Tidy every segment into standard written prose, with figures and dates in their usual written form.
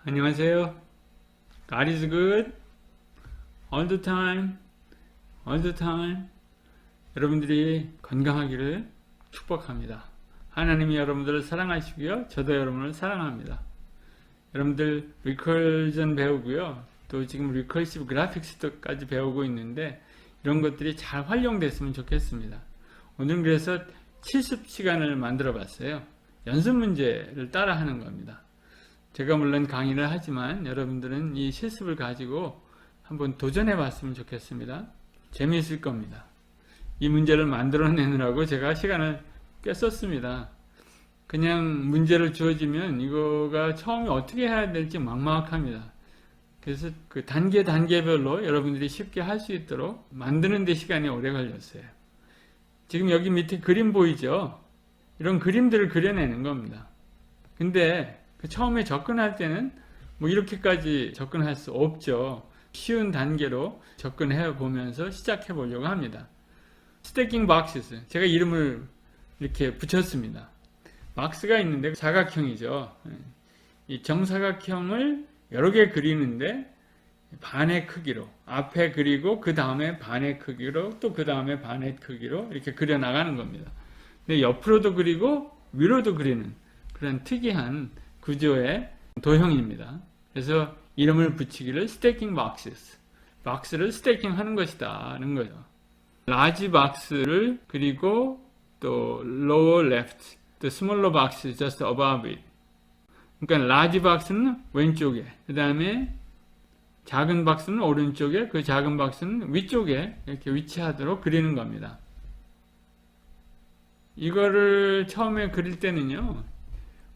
안녕하세요. God is good all the time, all the time. 여러분들이 건강하기를 축복합니다. 하나님이 여러분들을 사랑하시고요. 저도 여러분을 사랑합니다. 여러분들 리커전 배우고요. 또 지금 리커시브 그래픽스까지 배우고 있는데 이런 것들이 잘 활용됐으면 좋겠습니다. 오늘은 그래서 70시간을 만들어 봤어요. 연습 문제를 따라 하는 겁니다. 제가 물론 강의를 하지만 여러분들은 이 실습을 가지고 한번 도전해 봤으면 좋겠습니다. 재미있을 겁니다. 이 문제를 만들어내느라고 제가 시간을 꽤 썼습니다. 그냥 문제를 주어지면 이거가 처음에 어떻게 해야 될지 막막합니다. 그래서 그 단계별로 여러분들이 쉽게 할 수 있도록 만드는 데 시간이 오래 걸렸어요. 지금 여기 밑에 그림 보이죠? 이런 그림들을 그려내는 겁니다. 근데 처음에 접근할 때는 뭐 이렇게까지 접근할 수 없죠. 쉬운 단계로 접근해 보면서 시작해 보려고 합니다. 스태킹 박스, 제가 이름을 이렇게 붙였습니다. 박스가 있는데 사각형이죠. 이 정사각형을 여러 개 그리는데 반의 크기로 앞에 그리고 그 다음에 반의 크기로 또 그 다음에 반의 크기로 이렇게 그려 나가는 겁니다. 근데 옆으로도 그리고 위로도 그리는 그런 특이한 구조의 도형입니다. 그래서 이름을 붙이기를 스태킹 박스, 박스를 스태킹 하는 것이다 하는 거죠. 라지 박스를 그리고 또 lower left, the smaller box just above it. 그러니까 라지 박스는 왼쪽에, 그 다음에 작은 박스는 오른쪽에, 그 작은 박스는 위쪽에 이렇게 위치하도록 그리는 겁니다. 이거를 처음에 그릴 때는요,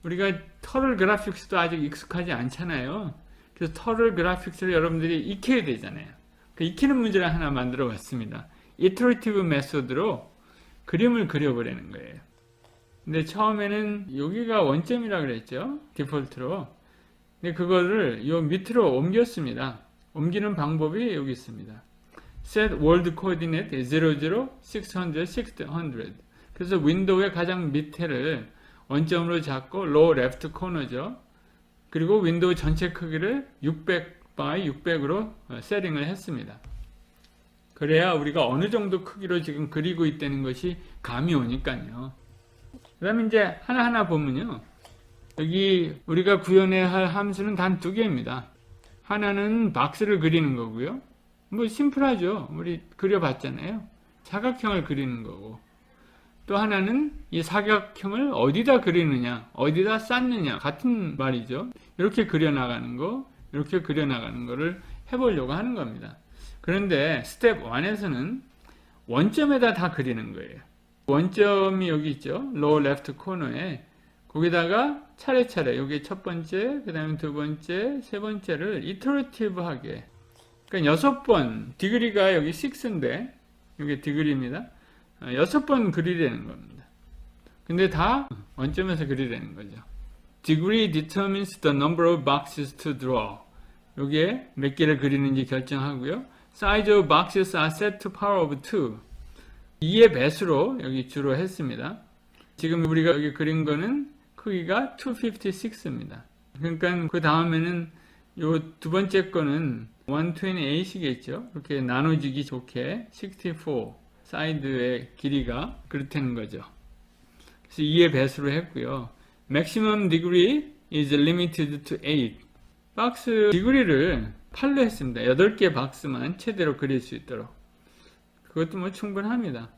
우리가 터럴 그래픽스도 아직 익숙하지 않잖아요. 그래서 터럴 그래픽스를 여러분들이 익혀야 되잖아요. 그 익히는 문제를 하나 만들어 봤습니다. 이터레이티브 메소드로 그림을 그려보려는 거예요. 근데 처음에는 여기가 원점이라 그랬죠. 디폴트로. 근데 그거를 요 밑으로 옮겼습니다. 옮기는 방법이 여기 있습니다. Set World Coordinate 00, 600, 600. 그래서 윈도우의 가장 밑에를 원점으로 잡고 low left corner죠. 그리고 윈도우 전체 크기를 600 by 600으로 세팅을 했습니다. 그래야 우리가 어느 정도 크기로 지금 그리고 있다는 것이 감이 오니까요. 그 다음에 이제 하나하나 보면요. 여기 우리가 구현해야 할 함수는 단 두 개입니다. 하나는 박스를 그리는 거고요. 뭐 심플하죠. 우리 그려봤잖아요. 사각형을 그리는 거고. 또 하나는 이 사각형을 어디다 그리느냐, 어디다 쌓느냐 같은 말이죠. 이렇게 그려나가는 거, 이렇게 그려나가는 거를 해보려고 하는 겁니다. 그런데 스텝 1에서는 원점에다 다 그리는 거예요. 원점이 여기 있죠. lower left corner에 거기다가 차례차례 여기 첫 번째, 그 다음에 두 번째, 세 번째를 이터레이티브하게, 그러니까 6번, 디그리가 여기 6인데 여기 디그리입니다. 6번 그리려는 겁니다. 근데 다 원점에서 그리려는 거죠. Degree determines the number of boxes to draw. 여기에 몇 개를 그리는지 결정하고요. Size of boxes are set to power of 2. 2의 배수로 여기 주로 했습니다. 지금 우리가 여기 그린 거는 크기가 256입니다. 그러니까 그 다음에는 요 두 번째 거는 128이겠죠. 이렇게 나눠지기 좋게 64. 사이드의 길이가 그렇다는 거죠. 그래서 2의 배수로 했고요. Maximum degree is limited to 8. 박스 디그리를 8로 했습니다. 8개 박스만 최대로 그릴 수 있도록. 그것도 뭐 충분합니다.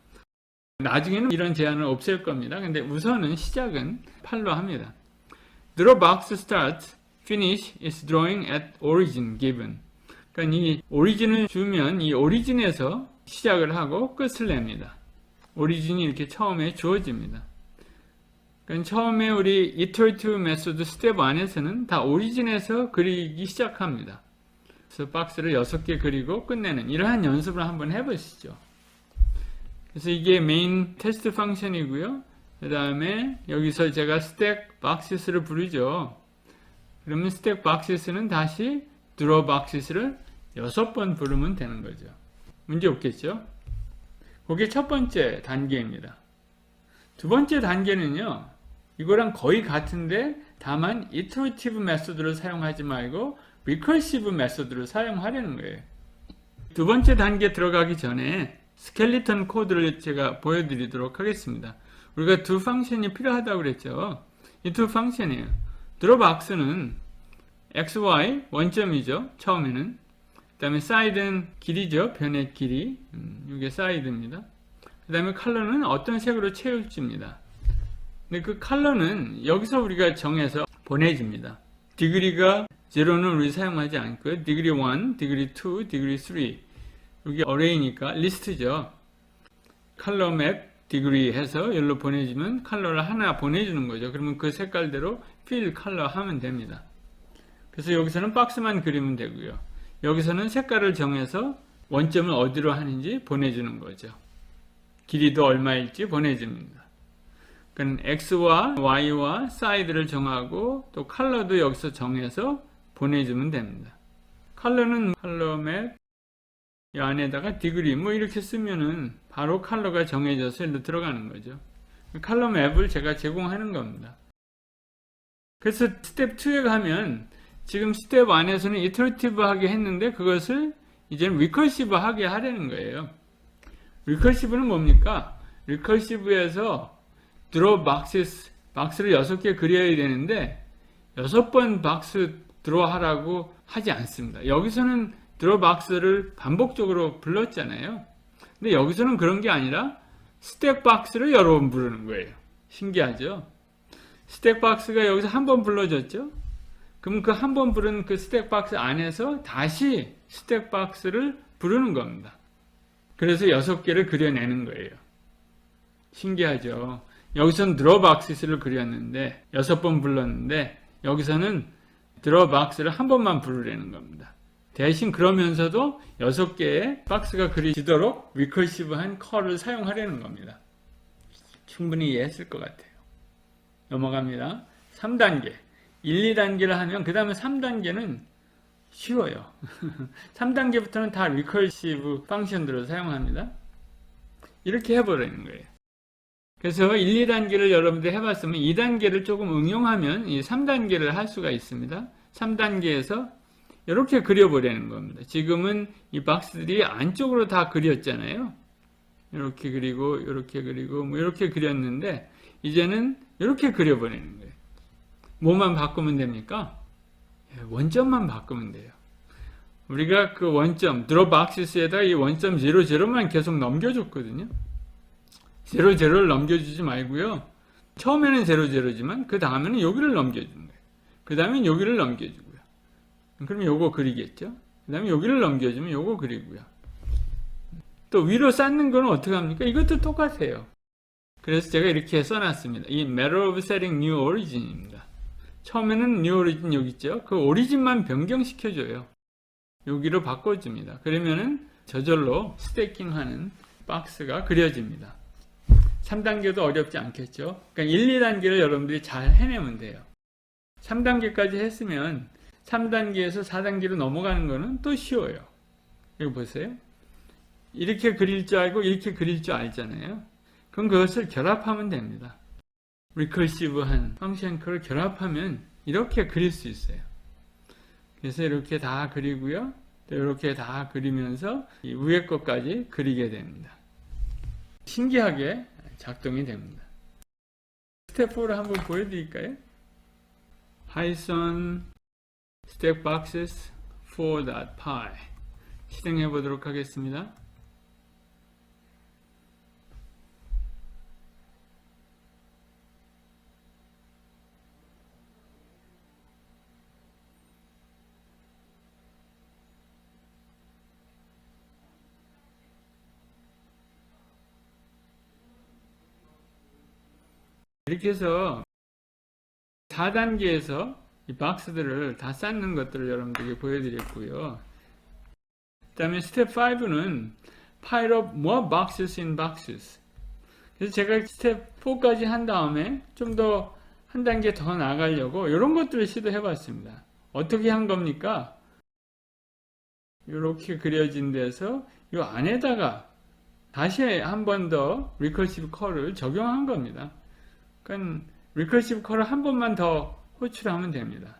나중에는 이런 제한을 없앨 겁니다. 근데 우선은 시작은 8로 합니다. Draw box start, finish is drawing at origin given. 그러니까 이 오리진을 주면 이 오리진에서 시작을 하고 끝을 냅니다. 오리진이 이렇게 처음에 주어집니다. 그러니까 처음에 우리 iterative 메소드 스텝 1에서는 다 오리진에서 그리기 시작합니다. 그래서 박스를 6개 그리고 끝내는 이러한 연습을 한번 해보시죠. 그래서 이게 메인 테스트 펑션이고요. 그 다음에 여기서 제가 스택 박스를 부르죠. 그러면 스택 박스는 다시 draw boxes를 6번 부르면 되는 거죠. 문제 없겠죠? 그게 첫 번째 단계입니다. 두 번째 단계는요, 이거랑 거의 같은데 다만 iterative 메소드를 사용하지 말고 recursive 메소드를 사용하려는 거예요. 두 번째 단계 들어가기 전에 스켈리턴 코드를 제가 보여드리도록 하겠습니다. 우리가 두 펑션이 필요하다고 그랬죠. 이 두 펑션이에요. drawBox는 xy 원점이죠. 처음에는. 그 다음에 side는 길이죠. 변의 길이. 이게 side입니다. 그 다음에 컬러는 어떤 색으로 채울지입니다. 근데 그 컬러는 여기서 우리가 정해서 보내줍니다. 디그리가 0는 우리 사용하지 않고요. 디그리 1, 디그리 2, 디그리 3. 여기 어레이니까 리스트죠. 컬러 맵 디그리 해서 여기로 보내주면 컬러를 하나 보내주는 거죠. 그러면 그 색깔대로 fill 컬러 하면 됩니다. 그래서 여기서는 박스만 그리면 되고요. 여기서는 색깔을 정해서 원점을 어디로 하는지 보내주는 거죠. 길이도 얼마일지 보내줍니다. 그러니까 x와 y와 사이드를 정하고 또 컬러도 여기서 정해서 보내주면 됩니다. 컬러는 컬러 맵 이 안에다가 디그리 뭐 이렇게 쓰면은 바로 컬러가 정해져서 일로 들어가는 거죠. 컬러 맵을 제가 제공하는 겁니다. 그래서 스텝 2에 가면 지금 스텝 1에서는 이터레이티브 하게 했는데 그것을 이제는 리커시브 하게 하려는 거예요. 리커시브는 뭡니까? 리커시브에서 draw boxes, 박스를 6개 그려야 되는데 6번 박스 draw 하라고 하지 않습니다. 여기서는 draw box를 반복적으로 불렀잖아요. 근데 여기서는 그런 게 아니라 스택 박스를 여러 번 부르는 거예요. 신기하죠? 스택 박스가 여기서 한 번 불러졌죠? 그럼 그 한 번 부른 그 스택 박스 안에서 다시 스택 박스를 부르는 겁니다. 그래서 6개를 그려내는 거예요. 신기하죠? 여기서는 draw boxes를 그렸는데 6번 불렀는데 여기서는 draw box를 한 번만 부르려는 겁니다. 대신 그러면서도 6개의 박스가 그려지도록 리커시브한 컬을 사용하려는 겁니다. 충분히 이해했을 것 같아요. 넘어갑니다. 3단계. 1, 2단계를 하면 그 다음에 3단계는 쉬워요. 3단계부터는 다 리커시브 펑션들을 사용합니다. 이렇게 해버리는 거예요. 그래서 1, 2단계를 여러분들 해봤으면 2단계를 조금 응용하면 이 3단계를 할 수가 있습니다. 3단계에서 이렇게 그려보려는 겁니다. 지금은 이 박스들이 안쪽으로 다 그렸잖아요. 이렇게 그리고 이렇게 그리고 뭐 이렇게 그렸는데 이제는 이렇게 그려보려는 거예요. 뭐만 바꾸면 됩니까? 원점만 바꾸면 돼요. 우리가 그 원점 draw boxes에다가 이 원점 00만 계속 넘겨줬거든요. 00를 넘겨주지 말고요. 처음에는 00지만 그 다음에는 여기를 넘겨주는 거예요. 그 다음엔 여기를 넘겨주고요. 그럼 요거 그리겠죠? 그 다음에 여기를 넘겨주면 요거 그리고요. 또 위로 쌓는 거는 어떻게 합니까? 이것도 똑같아요. 그래서 제가 이렇게 써놨습니다. 이 matter of setting new origin입니다. 처음에는 new origin 여기 있죠? 그 오리진만 변경시켜줘요. 여기로 바꿔줍니다. 그러면은 저절로 스태킹하는 박스가 그려집니다. 3단계도 어렵지 않겠죠? 그러니까 1, 2단계를 여러분들이 잘 해내면 돼요. 3단계까지 했으면 3단계에서 4단계로 넘어가는 거는 또 쉬워요. 여기 보세요. 이렇게 그릴 줄 알고 이렇게 그릴 줄 알잖아요. 그럼 그것을 결합하면 됩니다. 리커시브한 펑션 컬을 결합하면 이렇게 그릴 수 있어요. 그래서 이렇게 다 그리고요. 또 이렇게 다 그리면서 이 위에 것까지 그리게 됩니다. 신기하게 작동이 됩니다. 스텝 4를 한번 보여드릴까요? Python stack boxes 4.py 실행해 보도록 하겠습니다. 이렇게 해서 4단계에서 이 박스들을 다 쌓는 것들을 여러분들에게 보여드렸고요. 그 다음에 스텝 5는 pile up more boxes in boxes. 그래서 제가 스텝 4까지 한 다음에 좀 더 한 단계 더 나가려고 이런 것들을 시도해 봤습니다. 어떻게 한 겁니까? 이렇게 그려진 데서 이 안에다가 다시 한 번 더 리커시브 컬을 적용한 겁니다. 그러니까 리커시브 컬을 한 번만 더 호출하면 됩니다.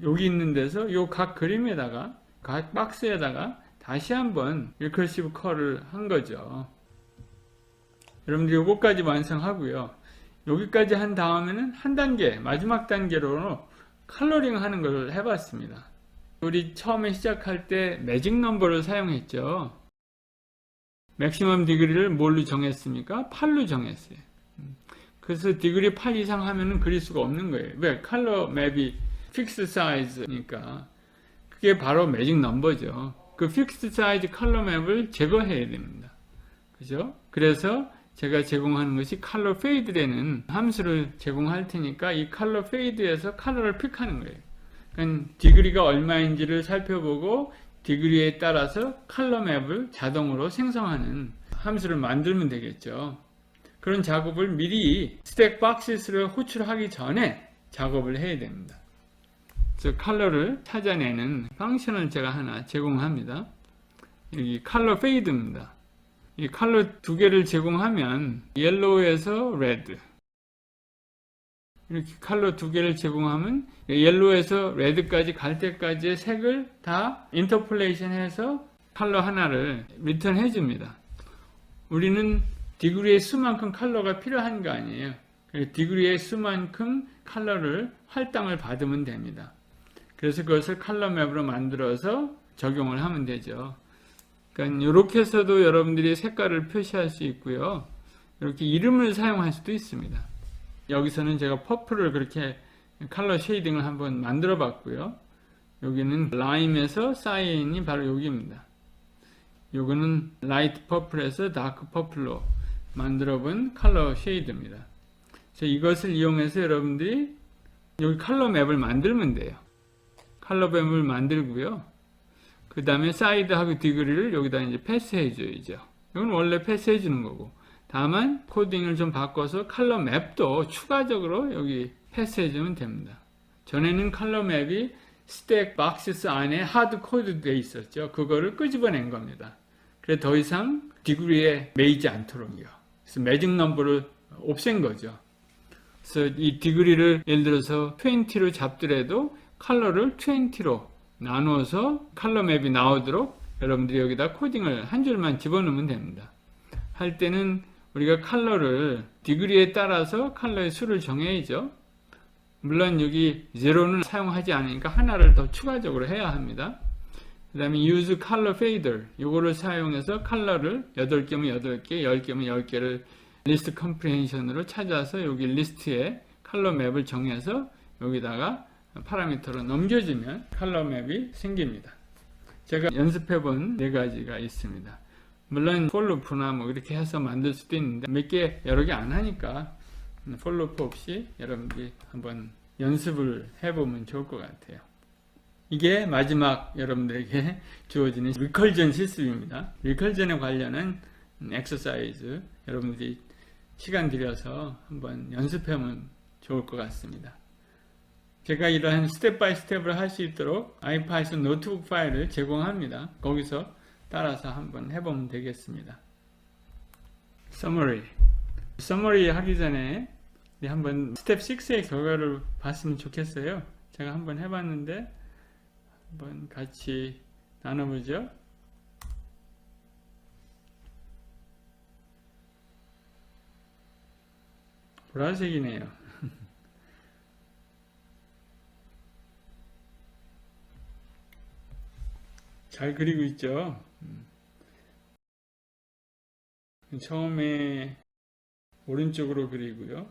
여기 있는 데서 이 각 그림에다가 각 박스에다가 다시 한번 리커시브 컬을 한 거죠. 여러분들이 요거까지 완성하고요. 여기까지 한 다음에는 한 단계, 마지막 단계로 컬러링 하는 걸 해봤습니다. 우리 처음에 시작할 때 매직 넘버를 사용했죠. 맥시멈 디그리를 뭘로 정했습니까? 8로 정했어요. 그래서 디그리 8 이상 하면은 그릴 수가 없는 거예요. 왜? 컬러 맵이 픽스 사이즈니까. 그게 바로 매직 넘버죠. 그 픽스 사이즈 컬러 맵을 제거해야 됩니다. 그죠? 그래서 제가 제공하는 것이 컬러 페이드라는 함수를 제공할 테니까 이 컬러 페이드에서 컬러를 픽하는 거예요. 그러니까 디그리가 얼마인지를 살펴보고 디그리에 따라서 컬러 맵을 자동으로 생성하는 함수를 만들면 되겠죠. 그런 작업을 미리 스택 박스를 호출하기 전에 작업을 해야 됩니다. 그래서 컬러를 찾아내는 펑션을 제가 하나 제공합니다. 여기 컬러 페이드입니다. 이 컬러 두 개를 제공하면 옐로우에서 레드, 이렇게 컬러 두 개를 제공하면 옐로우에서 레드까지 갈 때까지의 색을 다 인터폴레이션 해서 컬러 하나를 리턴해 줍니다. 우리는 디그리의 수만큼 컬러가 필요한 거 아니에요. 디그리의 수만큼 컬러를 할당을 받으면 됩니다. 그래서 그것을 컬러 맵으로 만들어서 적용을 하면 되죠. 그러니까 이렇게 해서도 여러분들이 색깔을 표시할 수 있고요. 이렇게 이름을 사용할 수도 있습니다. 여기서는 제가 퍼플을 그렇게 컬러 쉐이딩을 한번 만들어 봤고요. 여기는 라임에서 사인이 바로 여기입니다. 요거는 라이트 퍼플에서 다크 퍼플로 만들어 본 컬러 쉐이드입니다. 그래서 이것을 이용해서 여러분들이 여기 컬러 맵을 만들면 돼요. 컬러 맵을 만들고요. 그 다음에 사이드하고 디그리를 여기다 이제 패스해 줘야죠. 이건 원래 패스해 주는 거고. 다만 코딩을 좀 바꿔서 컬러 맵도 추가적으로 여기 패스해 주면 됩니다. 전에는 컬러 맵이 스택 박스 안에 하드 코드 되어 있었죠. 그거를 끄집어낸 겁니다. 그래서 더 이상 디그리에 매이지 않도록요. 그래서 매직 넘버를 없앤 거죠. 그래서 이 디그리를 예를 들어서 20로 잡더라도 컬러를 20로 나누어서 컬러 맵이 나오도록 여러분들이 여기다 코딩을 한 줄만 집어넣으면 됩니다. 할 때는 우리가 컬러를 디그리에 따라서 컬러의 수를 정해야죠. 물론 여기 0는 사용하지 않으니까 하나를 더 추가적으로 해야 합니다. 그 다음에 use color fader 요거를 사용해서 컬러를 8개면 8개, 10개면 10개를 리스트 컴프레hension으로 찾아서 여기 리스트에 컬러 맵을 정해서 여기다가 파라미터로 넘겨주면 컬러 맵이 생깁니다. 제가 연습해 본 4가지가 있습니다. 물론 폴루프나 뭐 이렇게 해서 만들 수도 있는데 몇 개 여러 개 안 하니까 폴루프 없이 여러분들이 한번 연습을 해보면 좋을 것 같아요. 이게 마지막 여러분들에게 주어지는 리컬전 실습입니다. 리컬전에 관련한 엑서사이즈 여러분들이 시간 들여서 한번 연습하면 좋을 것 같습니다. 제가 이러한 스텝 바이 스텝을 할 수 있도록 아이파이썬 노트북 파일을 제공합니다. 거기서 따라서 한번 해보면 되겠습니다. Summary 하기 전에 한번 스텝 6의 결과를 봤으면 좋겠어요. 제가 한번 해봤는데 한번 같이 나눠보죠. 보라색이네요. 잘 그리고 있죠. 처음에 오른쪽으로 그리고요.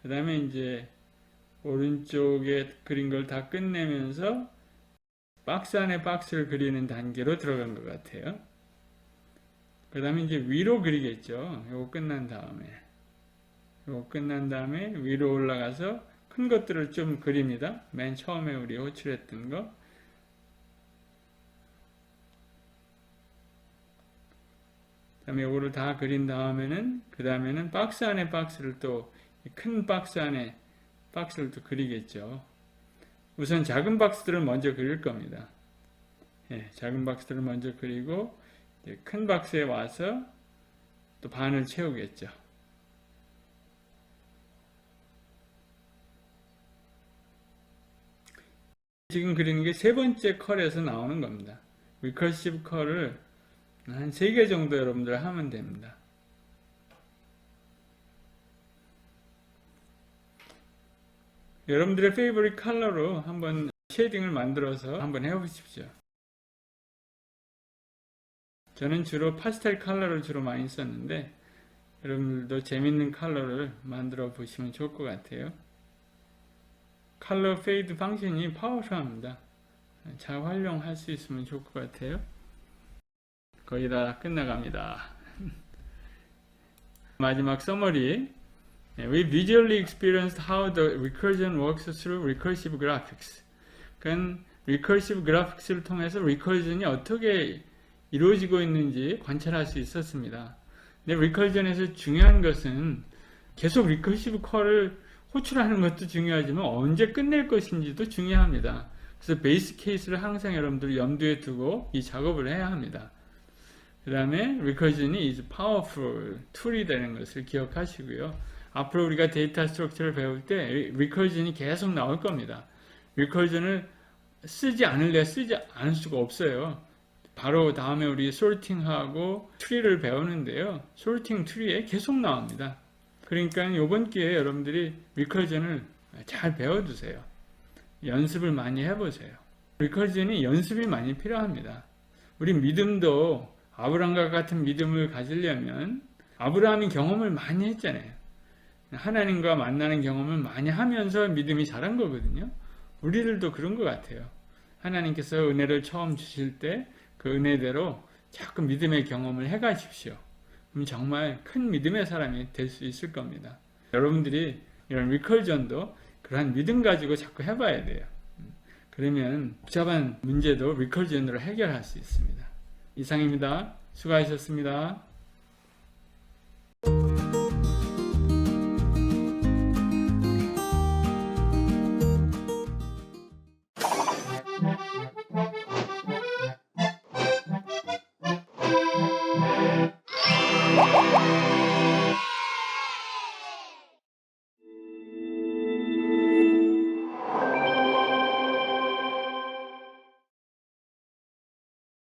그 다음에 이제 오른쪽에 그린 걸 다 끝내면서 박스 안에 박스를 그리는 단계로 들어간 것 같아요. 그 다음에 이제 위로 그리겠죠. 이거 끝난 다음에 이거 끝난 다음에 위로 올라가서 큰 것들을 좀 그립니다. 맨 처음에 우리 호출했던 거. 그다음에 이거를 다 그린 다음에는 그 다음에는 박스 안에 박스를 또 큰 박스 안에 박스를 또 그리겠죠. 우선 작은 박스들을 먼저 그릴 겁니다. 예, 작은 박스들을 먼저 그리고 이제 큰 박스에 와서 또 반을 채우겠죠. 지금 그리는 게 세 번째 컬에서 나오는 겁니다. 리커시브 컬을 한 3개 정도 여러분들 하면 됩니다. 여러분들의 페이보릿 컬러로 한번 쉐이딩을 만들어서 한번 해보십시오. 저는 주로 파스텔 컬러를 주로 많이 썼는데 여러분들도 재밌는 컬러를 만들어 보시면 좋을 것 같아요. 컬러 페이드 방식이 파워풀합니다. 잘 활용할 수 있으면 좋을 것 같아요. 거의 다 끝나갑니다. 마지막 서머리. We visually experienced how the recursion works through recursive graphics. 그건 recursive graphics를 통해서 recursion이 어떻게 이루어지고 있는지 관찰할 수 있었습니다. 근데 recursion에서 중요한 것은 계속 recursive 컬을 호출하는 것도 중요하지만 언제 끝낼 것인지도 중요합니다. 그래서 베이스 케이스를 항상 여러분들 염두에 두고 이 작업을 해야 합니다. 그 다음에 recursion이 is powerful 툴이 되는 것을 기억하시고요. 앞으로 우리가 데이터 스트럭처를 배울 때 recursion이 계속 나올 겁니다. recursion을 쓰지 않을 수가 없어요. 바로 다음에 우리 sorting하고 트리를 배우는데요. sorting 트리에 계속 나옵니다. 그러니까 이번 기회에 여러분들이 recursion을 잘 배워두세요. 연습을 많이 해보세요. recursion이 연습이 많이 필요합니다. 우리 믿음도 아브라함과 같은 믿음을 가지려면 아브라함이 경험을 많이 했잖아요. 하나님과 만나는 경험을 많이 하면서 믿음이 자란 거거든요. 우리들도 그런 것 같아요. 하나님께서 은혜를 처음 주실 때 그 은혜대로 자꾸 믿음의 경험을 해가십시오. 그럼 정말 큰 믿음의 사람이 될 수 있을 겁니다. 여러분들이 이런 리컬전도 그러한 믿음 가지고 자꾸 해봐야 돼요. 그러면 복잡한 문제도 리컬전으로 해결할 수 있습니다. 이상입니다. 수고하셨습니다.